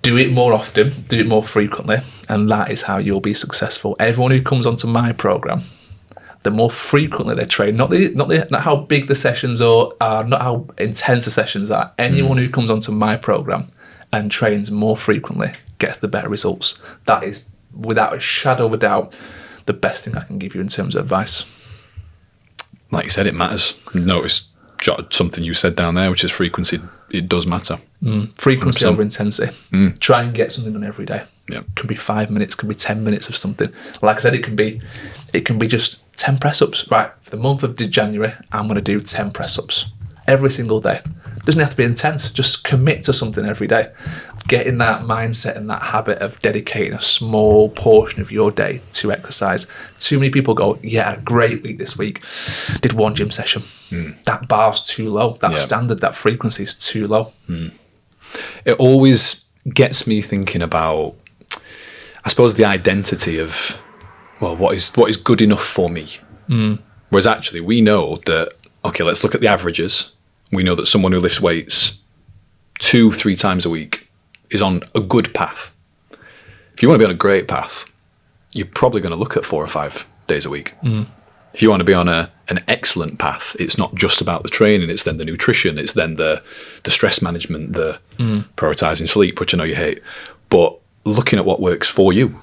Do it more often, do it more frequently, and that is how you'll be successful. Everyone who comes onto my program, the more frequently they train, not how big the sessions are, not how intense the sessions are. Anyone who comes onto my program and trains more frequently gets the better results. That is, without a shadow of a doubt, the best thing I can give you in terms of advice. Like you said, it matters. Notice something you said down there, which is frequency. It does matter. Frequency 100%. Over intensity. Try and get something done every day. Yeah. Could be 5 minutes, could be 10 minutes of something. Like I said, it can be just 10 press-ups. Right, for the month of January, I'm going to do 10 press-ups every single day. Doesn't have to be intense. Just commit to something every day. Get in that mindset and that habit of dedicating a small portion of your day to exercise. Too many people go, yeah, I had a great week this week. Did one gym session. That bar's too low. That standard, that frequency is too low. It always gets me thinking about, I suppose, the identity of, well, what is good enough for me? Whereas actually we know that, okay, let's look at the averages. We know that someone who lifts weights 2-3 times a week is on a good path. If you want to be on a great path, you're probably going to look at 4 or 5 days a week. If you want to be on an excellent path, it's not just about the training, it's then the nutrition, it's then the stress management, the prioritizing sleep, which I know you hate, but looking at what works for you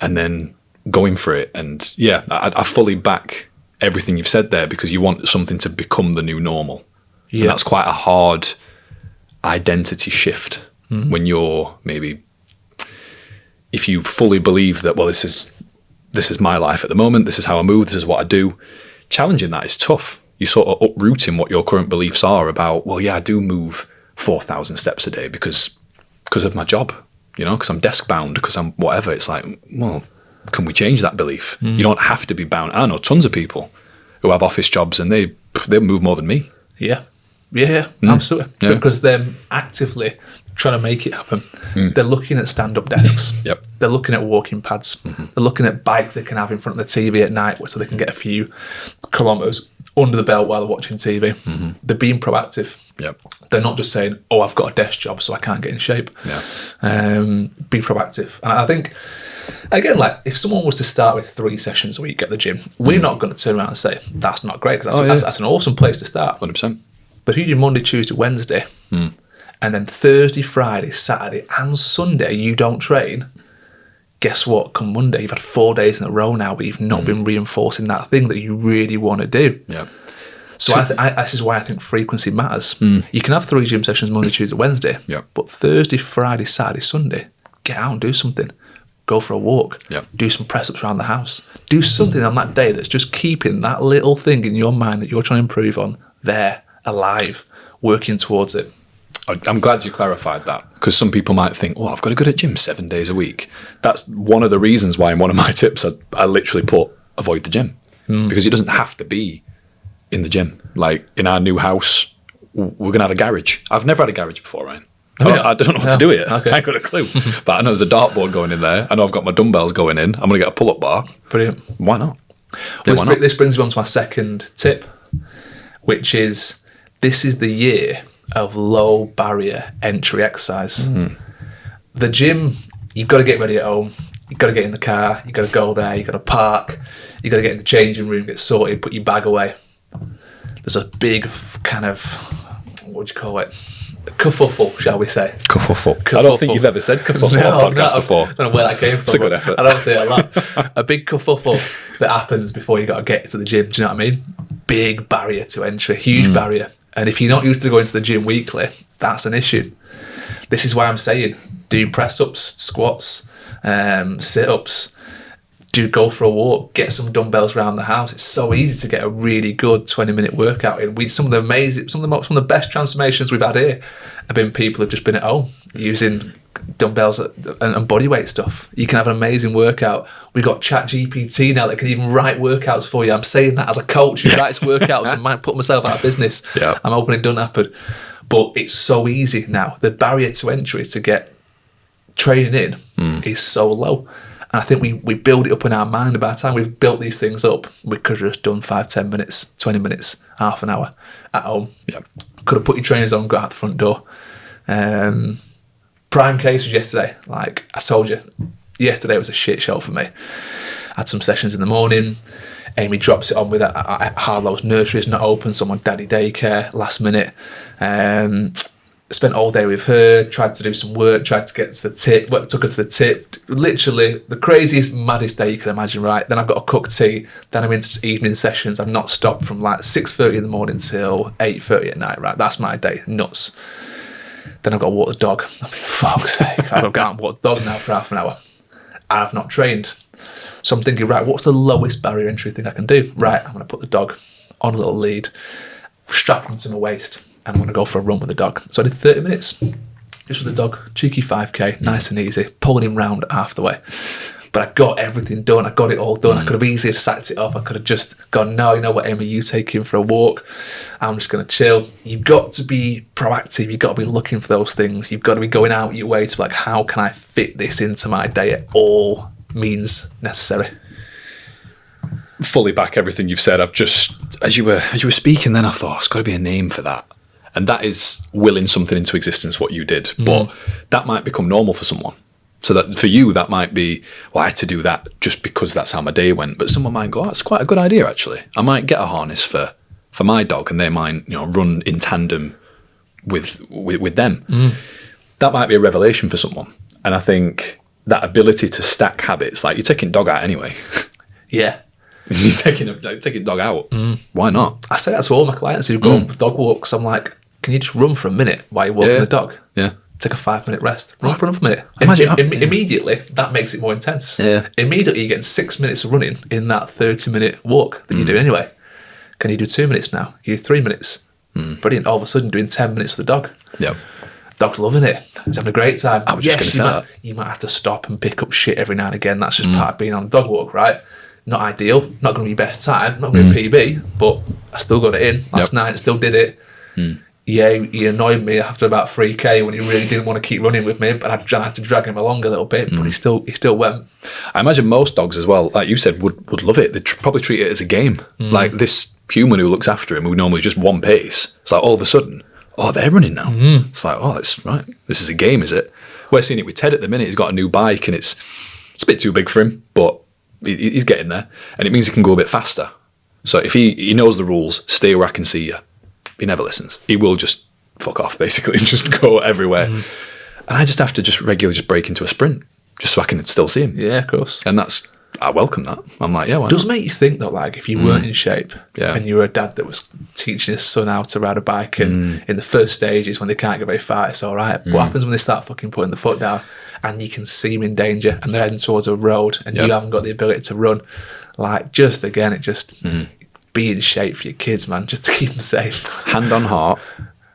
and then going for it. And yeah, I fully back everything you've said there, because you want something to become the new normal. Yeah. And that's quite a hard identity shift when you're maybe, if you fully believe that, well, this is my life at the moment, this is how I move, this is what I do. Challenging that is tough. You're sort of uprooting what your current beliefs are about, well, yeah, I do move 4,000 steps a day because of my job, because I'm desk bound, because I'm whatever. It's like, well, can we change that belief? You don't have to be bound. I know tons of people who have office jobs and they move more than me. Yeah, absolutely. Yeah. Because they're actively trying to make it happen. They're looking at stand-up desks. Yep. They're looking at walking pads. They're looking at bikes they can have in front of the TV at night so they can get a few kilometres under the belt while they're watching TV. They're being proactive. Yep. They're not just saying, oh, I've got a desk job so I can't get in shape. Yeah. Be proactive. And I think, again, like if someone was to start with 3 sessions a week at the gym, we're not going to turn around and say, that's not great, because that's an awesome place to start. 100%. But if you do Monday, Tuesday, Wednesday, and then Thursday, Friday, Saturday and Sunday you don't train, guess what? Come Monday, you've had 4 days in a row now where you've not been reinforcing that thing that you really want to do. Yeah. So this is why I think frequency matters. You can have 3 gym sessions Monday, Tuesday, Wednesday, but Thursday, Friday, Saturday, Sunday, get out and do something. Go for a walk. Do some press-ups around the house. Do something on that day that's just keeping that little thing in your mind that you're trying to improve on there, alive, working towards it. I'm glad you clarified that, because some people might think, oh, I've got to go to gym 7 days a week. That's one of the reasons why in one of my tips I literally put avoid the gym, because it doesn't have to be in the gym. Like in our new house, we're going to have a garage. I've never had a garage before, Ryan. I don't know what to do with it. Okay. I ain't got a clue. But I know there's a dartboard going in there. I know I've got my dumbbells going in. I'm going to get a pull-up bar. Brilliant. Why not? This brings me on to my second tip, which is this is the year of low barrier entry exercise. The gym, you've got to get ready at home. You've got to get in the car. You've got to go there. You've got to park. You've got to get in the changing room, get sorted, put your bag away. There's a big kind of, what would you call it? Kerfuffle, shall we say? Kerfuffle. I don't think you've ever said kerfuffle on podcast before. I don't know where that came from. It's a good effort. I don't say it a lot. A big kerfuffle that happens before you got to get to the gym. Do you know what I mean? big barrier to entry, huge barrier. And if you're not used to going to the gym weekly, that's an issue. This is why I'm saying do press-ups, squats, sit-ups, go for a walk, get some dumbbells around the house. It's so easy to get a really good 20-minute workout in. Some of the best transformations we've had here have been people who've just been at home using dumbbells and body weight stuff. You can have an amazing workout. We've got ChatGPT now that can even write workouts for you. I'm saying that as a coach who writes workouts and might put myself out of business. Yeah. I'm hoping it doesn't happen. But it's so easy now. The barrier to entry to get training in is so low. And I think we build it up in our mind. By the time we've built these things up, we could have just done 5, 10 minutes, 20 minutes, half an hour at home. Yeah. Could have put your trainers on, got out the front door. Prime case was yesterday. Like I told you, yesterday was a shit show for me. I had some sessions in the morning. Amy drops it on with Harlow's nursery is not open, so I'm on daddy daycare last minute. Spent all day with her, tried to do some work, tried to get to the tip, took her to the tip. Literally the craziest, maddest day you can imagine, right? Then I've got to cook tea, then I'm into evening sessions. I've not stopped from like 6:30 in the morning till 8:30 at night, right? That's my day, nuts. Then I've got to walk the dog. I mean, for fuck's sake, I've got to go out and walk the dog now for half an hour. I've not trained. So I'm thinking, right, what's the lowest barrier entry thing I can do? Right, I'm going to put the dog on a little lead, strap him to my waist, and I'm going to go for a run with the dog. So I did 30 minutes just with the dog, cheeky 5k, nice and easy, pulling him round half the way. But I got everything done. I got it all done. I could have easily sacked it off. I could have just gone, no, you know what, Amy, you take him for a walk. I'm just going to chill. You've got to be proactive. You've got to be looking for those things. You've got to be going out your way to be like, how can I fit this into my day at all means necessary? Fully back everything you've said. I've just, as you were speaking, then I thought, it's got to be a name for that. And that is willing something into existence, what you did. But that might become normal for someone. So that for you, that might be, well, I had to do that just because that's how my day went. But someone might go, oh, that's quite a good idea, actually. I might get a harness for my dog, and they might, run in tandem with them. That might be a revelation for someone. And I think that ability to stack habits, like you're taking dog out anyway. Yeah. You're taking dog out. Why not? I say that to all my clients who go on dog walks. I'm like, can you just run for a minute while you're walking the dog? Yeah. Take a 5-minute rest. Run for another minute. Immediately, that makes it more intense. Yeah. Immediately, you're getting 6 minutes of running in that 30-minute walk that you do anyway. Can you do 2 minutes now? Can you do 3 minutes? Brilliant. All of a sudden, doing 10 minutes with the dog. Yeah. Dog's loving it. He's having a great time. I was just going to say that. You might have to stop and pick up shit every now and again. That's just part of being on a dog walk, right? Not ideal. Not going to be best time. Not going to be PB, but I still got it in. Last night, still did it. Yeah, he annoyed me after about 3k when he really didn't want to keep running with me, but I had to drag him along a little bit, but he still went. I imagine most dogs as well, like you said, would love it. They'd probably treat it as a game. Like this human who looks after him, who normally just one pace, it's like all of a sudden, oh, they're running now. It's like, oh, that's right. This is a game, is it? We're seeing it with Ted at the minute. He's got a new bike and it's a bit too big for him, but he's getting there. And it means he can go a bit faster. So if he knows the rules, stay where I can see you. He never listens. He will just fuck off, basically, and just go everywhere. And I just have to regularly break into a sprint, just so I can still see him. Yeah, of course. And I welcome that. I'm like, yeah, why It does not? make you think, though, like, if you weren't in shape and you were a dad that was teaching his son how to ride a bike, and in the first stages, when they can't get very far, it's all right. What happens when they start fucking putting the foot down and you can see them in danger and they're heading towards a road and you haven't got the ability to run? Like, just, again, it just... be in shape for your kids, man, just to keep them safe. Hand on heart,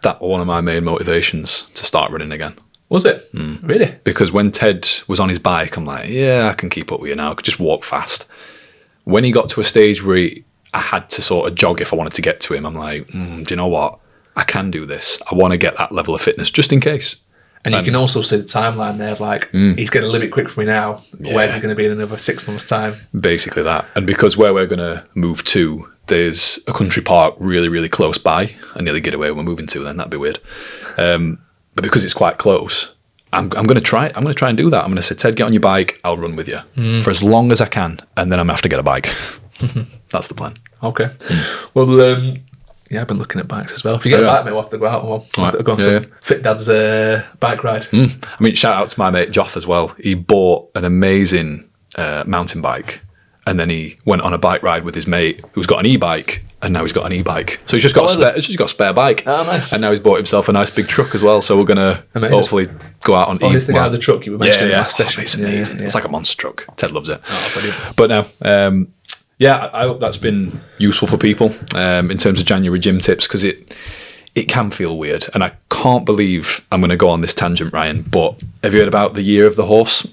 that was one of my main motivations to start running again. Was it? Really? Because when Ted was on his bike, I'm like, yeah, I can keep up with you now. I could just walk fast. When he got to a stage where I had to sort of jog if I wanted to get to him, I'm like, do you know what? I can do this. I want to get that level of fitness just in case. And you can also see the timeline there of like, he's getting a little bit quick for me now. Yeah. Where's he going to be in another 6 months' time? Basically that. And because where we're going to move to, there's a country park really, really close by. I nearly get away when we're moving to then, that'd be weird. But because it's quite close, I'm going to try it. I'm going to try and do that. I'm going to say, Ted, get on your bike. I'll run with you for as long as I can. And then I'm going to have to get a bike. That's the plan. Okay. Well, yeah, I've been looking at bikes as well. If you get a bike, mate, we'll have to go out and we'll have to go on some Fit Dad's bike ride. I mean, shout out to my mate Joff as well. He bought an amazing mountain bike and then he went on a bike ride with his mate who's got an e-bike, and now he's got an e-bike. So he's just got a spare bike. Oh, nice. And now he's bought himself a nice big truck as well. So we're gonna hopefully go out on this thing out of the truck you were mentioning last session. It's amazing. It's like a monster truck. Ted loves it. Oh, brilliant. But now, I hope that's been useful for people in terms of January gym tips, because it can feel weird, and I can't believe I'm going to go on this tangent, Ryan. But have you heard about the year of the horse?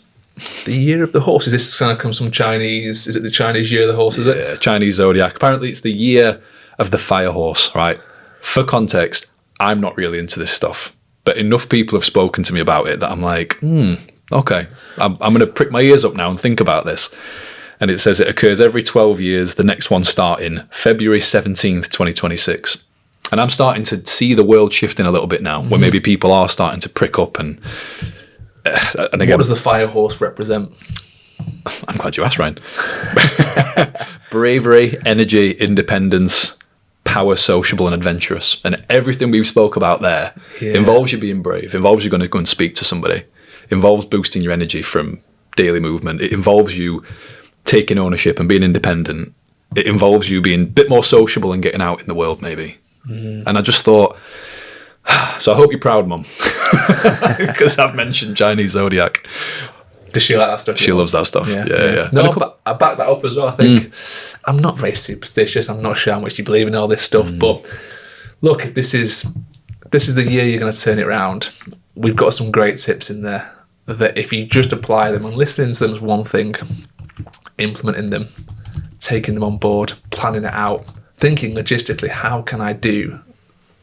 The year of the horse, is this kind of comes from Chinese? Is it the Chinese year of the horse? Is it Chinese zodiac? Apparently, it's the year of the fire horse. Right? For context, I'm not really into this stuff, but enough people have spoken to me about it that I'm like, okay, I'm going to prick my ears up now and think about this. And it says it occurs every 12 years. The next one starting February 17th, 2026. And I'm starting to see the world shifting a little bit now, where maybe people are starting to prick up. And again, what does the fire horse represent? I'm glad you asked, Ryan. Bravery, energy, independence, power, sociable, and adventurous. And everything we've spoke about there involves you being brave, involves you going to go and speak to somebody, involves boosting your energy from daily movement. It involves you taking ownership and being independent. It involves you being a bit more sociable and getting out in the world, maybe. And I just thought, so I hope you're proud, Mum, because I've mentioned Chinese zodiac. Does she like that stuff? She loves that stuff. Yeah. No, but I back that up as well. I think I'm not very superstitious. I'm not sure how much you believe in all this stuff, but look, if this is the year you're going to turn it around, we've got some great tips in there that if you just apply them and listening to them is one thing, implementing them, taking them on board, planning it out, thinking logistically, how can I do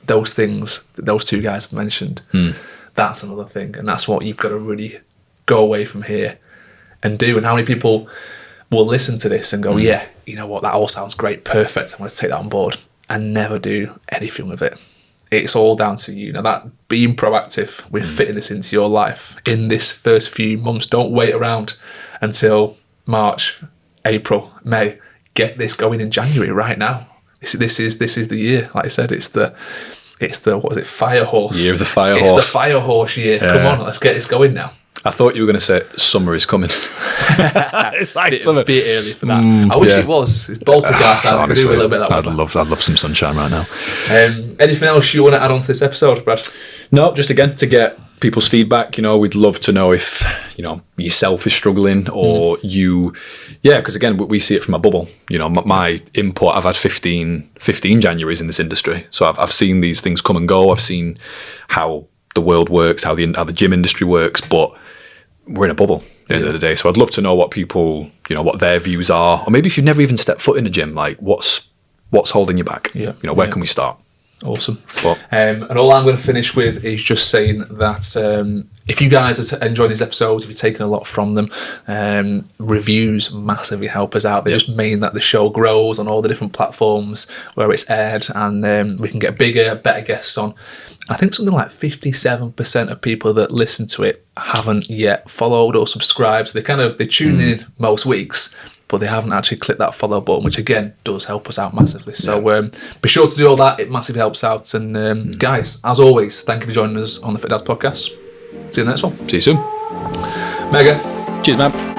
those things that those two guys have mentioned? That's another thing. And that's what you've got to really go away from here and do. And how many people will listen to this and go, yeah, you know what, that all sounds great, perfect, I'm going to take that on board, and never do anything with it. It's all down to you. Now, that being proactive with fitting this into your life in this first few months, don't wait around until March, April, May. Get this going in January right now. This is the year. Like I said, it's the what is it? Fire horse. Year of the fire horse. It's the fire horse year. Yeah. Come on, let's get this going now. I thought you were going to say summer is coming. It's like a bit early for that. I wish it was. It's Baltic outside. I could do a little bit of that. I'd love some sunshine right now. Anything else you want to add on to this episode, Brad? No, just again to get people's feedback. We'd love to know if yourself is struggling or you. Yeah, because again, we see it from a bubble. My input. I've had 15 Januaries in this industry, so I've seen these things come and go. I've seen how the world works, how the gym industry works, but we're in a bubble at the end of the day. So I'd love to know what people, what their views are, or maybe if you've never even stepped foot in a gym, like what's holding you back? Where can we start? Awesome. And all I'm going to finish with is just saying that if you guys are enjoying these episodes, if you're taking a lot from them, reviews massively help us out. They just mean that the show grows on all the different platforms where it's aired, and we can get bigger, better guests on. I think something like 57% of people that listen to it haven't yet followed or subscribed. So they tune in most weeks, but they haven't actually clicked that follow button, which again does help us out massively. So be sure to do all that. It massively helps out. And guys, as always, thank you for joining us on the Fit Dads podcast. See you in the next one. See you soon. Mega. Cheers, man.